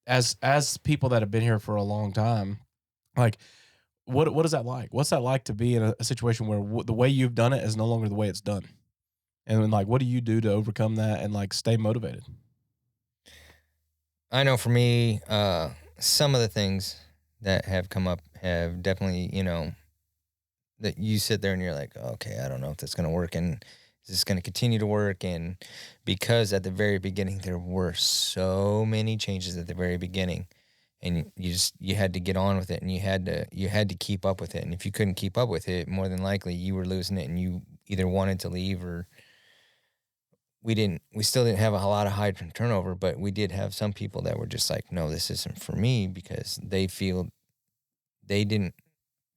as people that have been here for a long time, like, what is that like? What's that like to be in a situation where the way you've done it is no longer the way it's done? And then, like, what do you do to overcome that and, like, stay motivated? I know for me, some of the things that have come up have definitely, that you sit there and you're like, okay, I don't know if that's going to work. And is this going to continue to work? And because at the very beginning, there were so many changes at the very beginning, and you had to get on with it, and you had to keep up with it. And if you couldn't keep up with it, more than likely you were losing it, and you either wanted to leave, or we still didn't have a lot of high turnover, but we did have some people that were just like, no, this isn't for me, because they feel they didn't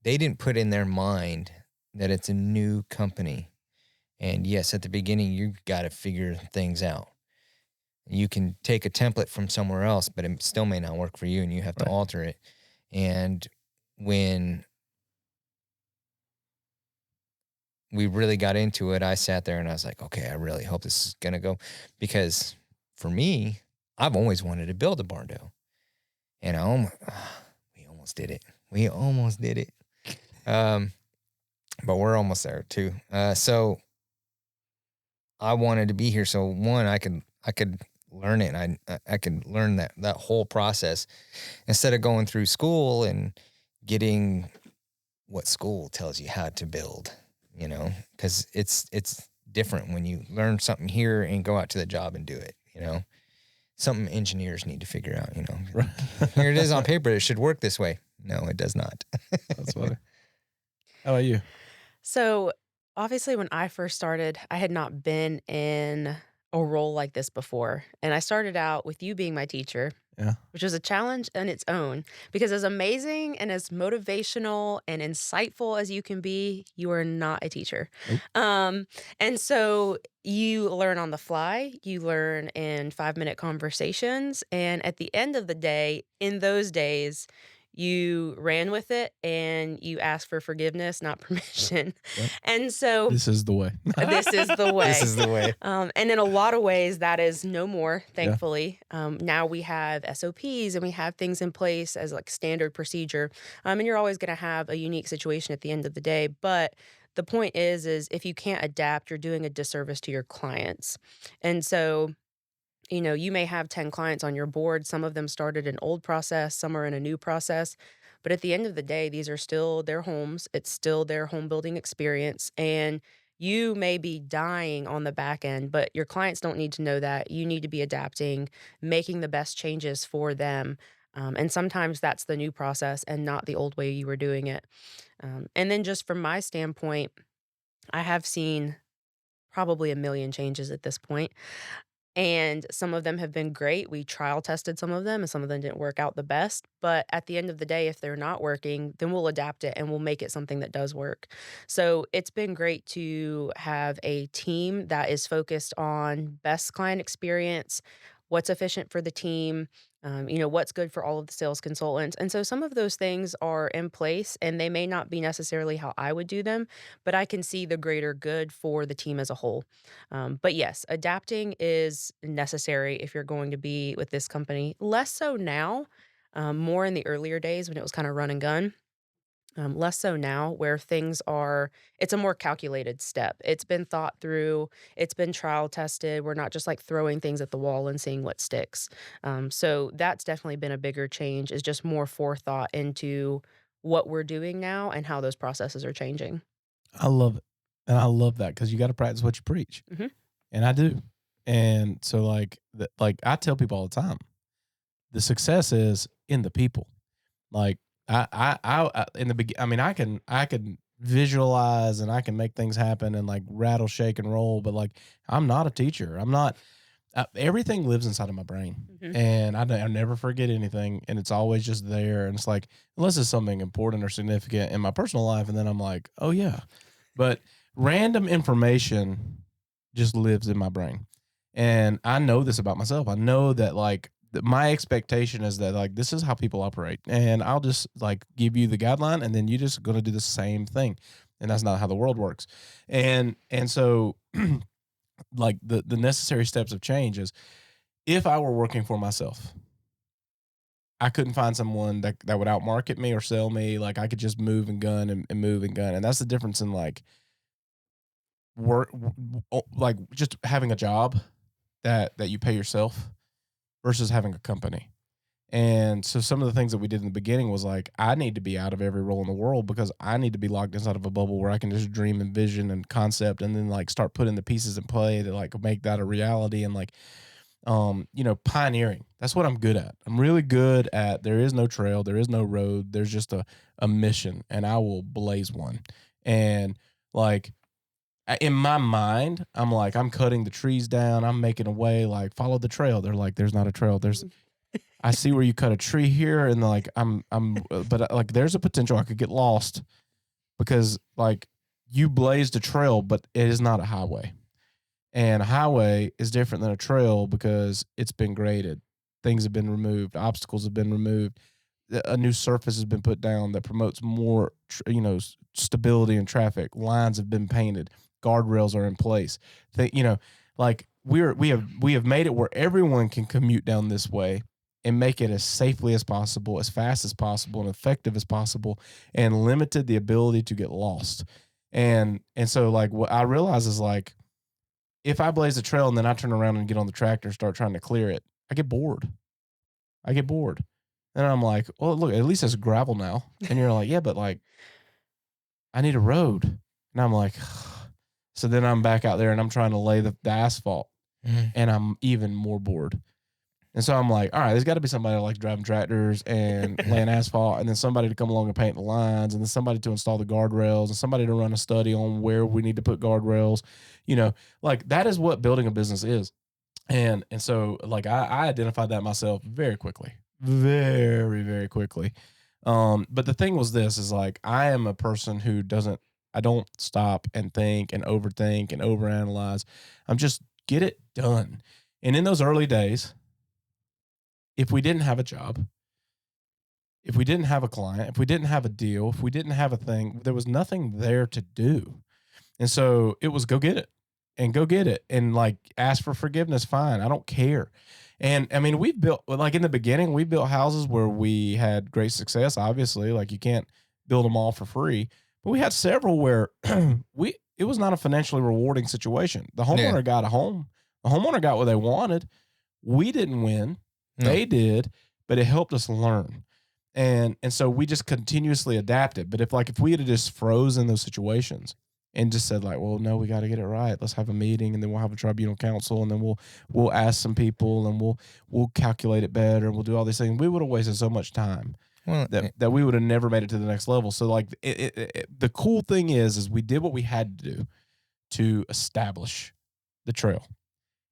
they didn't put in their mind that it's a new company. And yes, at the beginning, you got to figure things out. You can take a template from somewhere else, but it still may not work for you, and you have to Right. alter it. And when we really got into it, I sat there and I was like, okay, I really hope this is going to go, because for me, I've always wanted to build a Barndo, and we almost did it. We almost did it. Um, but we're almost there too. So I wanted to be here. So one, I could learn it. And I could learn that whole process instead of going through school and getting what school tells you how to build, because it's different when you learn something here and go out to the job and do it. Something engineers need to figure out. Right. Here it is on paper. It should work this way. No, it does not. That's funny. How about you? So, obviously, when I first started, I had not been in a role like this before. And I started out with you being my teacher, Yeah. which was a challenge in its own because as amazing and as motivational and insightful as you can be, you are not a teacher. Nope. Um, and so you learn on the fly, you learn in 5-minute conversations. And at the end of the day, in those days, you ran with it and you asked for forgiveness, not permission. Yep. And so This is the way. this is the This way. is the way. And in a lot of ways, that is no more, Yeah. thankfully. Now we have SOPs and we have things in place as like standard procedure. And you're always going to have a unique situation at the end of the day. But the point is if you can't adapt, you're doing a disservice to your clients. And so, you may have 10 clients on your board. Some of them started an old process, some are in a new process. But at the end of the day, these are still their homes. It's still their home building experience. And you may be dying on the back end, but your clients don't need to know that. You need to be adapting, making the best changes for them. And sometimes that's the new process and not the old way you were doing it. And then, just from my standpoint, I have seen probably a million changes at this point. And some of them have been great. We trial tested some of them, and some of them didn't work out the best. But at the end of the day, if they're not working, then we'll adapt it and we'll make it something that does work. So it's been great to have a team that is focused on best client experience, what's efficient for the team, what's good for all of the sales consultants. And so some of those things are in place and they may not be necessarily how I would do them, but I can see the greater good for the team as a whole. But yes, adapting is necessary if you're going to be with this company. Less so now, more in the earlier days when it was kind of run and gun. Less so now, where it's a more calculated step. It's been thought through, it's been trial tested. We're not just like throwing things at the wall and seeing what sticks. So that's definitely been a bigger change, is just more forethought into what we're doing now and how those processes are changing. I love it. And I love that because you got to practice what you preach. Mhm. And I do. And so, like I tell people all the time, the success is in the people. Like in the beginning, I mean, I can visualize and I can make things happen and like rattle, shake, and roll. But like, I'm not a teacher. I'm not. Everything lives inside of my brain, Mhm. and I never forget anything, and it's always just there. And it's like, unless it's something important or significant in my personal life, and then I'm like, oh yeah. But random information just lives in my brain, and I know this about myself. I know that my expectation is that like this is how people operate, and I'll just like give you the guideline, and then you just going to do the same thing, and that's not how the world works. And so like the necessary steps of change is if I were working for myself, I couldn't find someone that would outmarket me or sell me. Like I could just move and gun and move and gun. And that's the difference in like work, like just having a job that you pay yourself versus having a company. And so some of the things that we did in the beginning was like, I need to be out of every role in the world because I need to be locked inside of a bubble where I can just dream and vision and concept and then like start putting the pieces in play to like make that a reality and like, pioneering. That's what I'm good at. I'm really good at, there is no trail, there is no road, there's just a mission and I will blaze one. And like, in my mind, I'm like, I'm cutting the trees down. I'm making a way, like follow the trail. They're like, there's not a trail. I see where you cut a tree here, and like but like there's a potential I could get lost because like you blazed a trail, but it is not a highway, and a highway is different than a trail because it's been graded, things have been removed, obstacles have been removed, a new surface has been put down that promotes more, stability in traffic. Lines have been painted, guardrails are in place. Like we have made it where everyone can commute down this way and make it as safely as possible, as fast as possible, and effective as possible, and limited the ability to get lost. And so like what I realize is like if I blaze a trail and then I turn around and get on the tractor and start trying to clear it, I get bored. And I'm like, well, look, at least it's gravel now. And you're like, yeah, but like I need a road. And I'm like, so then I'm back out there and I'm trying to lay the asphalt and I'm even more bored. And so I'm like, all right, there's got to be somebody that likes driving tractors and laying asphalt, and then somebody to come along and paint the lines, and then somebody to install the guardrails, and somebody to run a study on where we need to put guardrails. Like that is what building a business is. And so like I identified that myself very quickly, very, very quickly. But the thing was this is like I am a person who I don't stop and think and overthink and overanalyze. I'm just get it done. And in those early days, if we didn't have a job, if we didn't have a client, if we didn't have a deal, if we didn't have a thing, there was nothing there to do. And so it was go get it and like ask for forgiveness. Fine. I don't care. And I mean, we've built, like in the beginning, we built houses where we had great success. Obviously, like you can't build them all for free, but we had several where it was not a financially rewarding situation. The homeowner got a home. The homeowner got what they wanted. We didn't win. They did, but it helped us learn. And so we just continuously adapted. But if we had just frozen those situations and just said like, well, no, we got to get it right. Let's have a meeting and then we'll have a tribunal council and then we'll ask some people and we'll calculate it better and we'll do all these things. We would have wasted so much time that we would have never made it to the next level. So like the cool thing is we did what we had to do to establish the trail.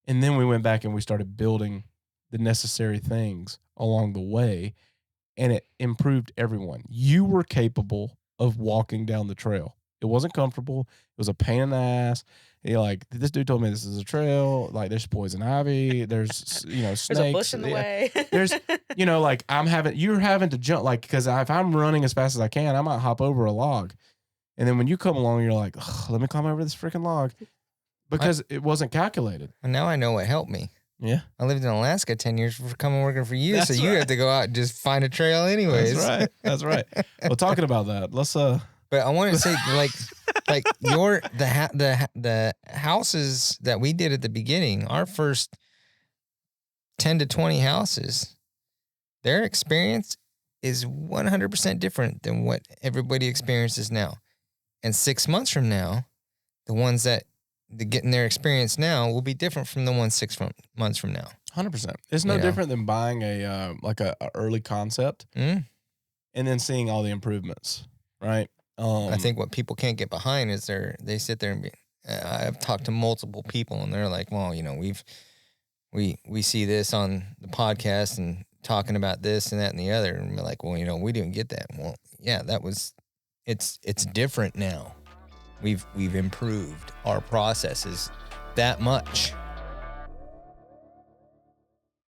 And then we went back and we started building the necessary things along the way, and it improved everyone. You were capable of walking down the trail. It wasn't comfortable. It was a pain in the ass. You're like, this dude told me this is a trail. Like, there's poison ivy. There's, snakes. There's a bush in the way. There's, like you're having to jump, like, because if I'm running as fast as I can, I might hop over a log. And then when you come along, you're like, let me climb over this freaking log because it wasn't calculated. And now I know what helped me. Yeah. I lived in Alaska 10 years for coming working for you. That's so you have to go out and just find a trail anyways. That's right. Well, talking about that, let's but I want to say like the houses that we did at the beginning, our first 10 to 20 houses, their experience is 100% different than what everybody experiences now. And 6 months from now, the ones that getting their experience now will be different from the ones 6 months from now. 100%. It's no different than buying a early concept and then seeing all the improvements, right? I think what people can't get behind is they sit there and I've talked to multiple people and they're like, well, we see this on the podcast and talking about this and that and the other, and we're like, well, we didn't get that. Well, yeah, it's different now. We've improved our processes that much.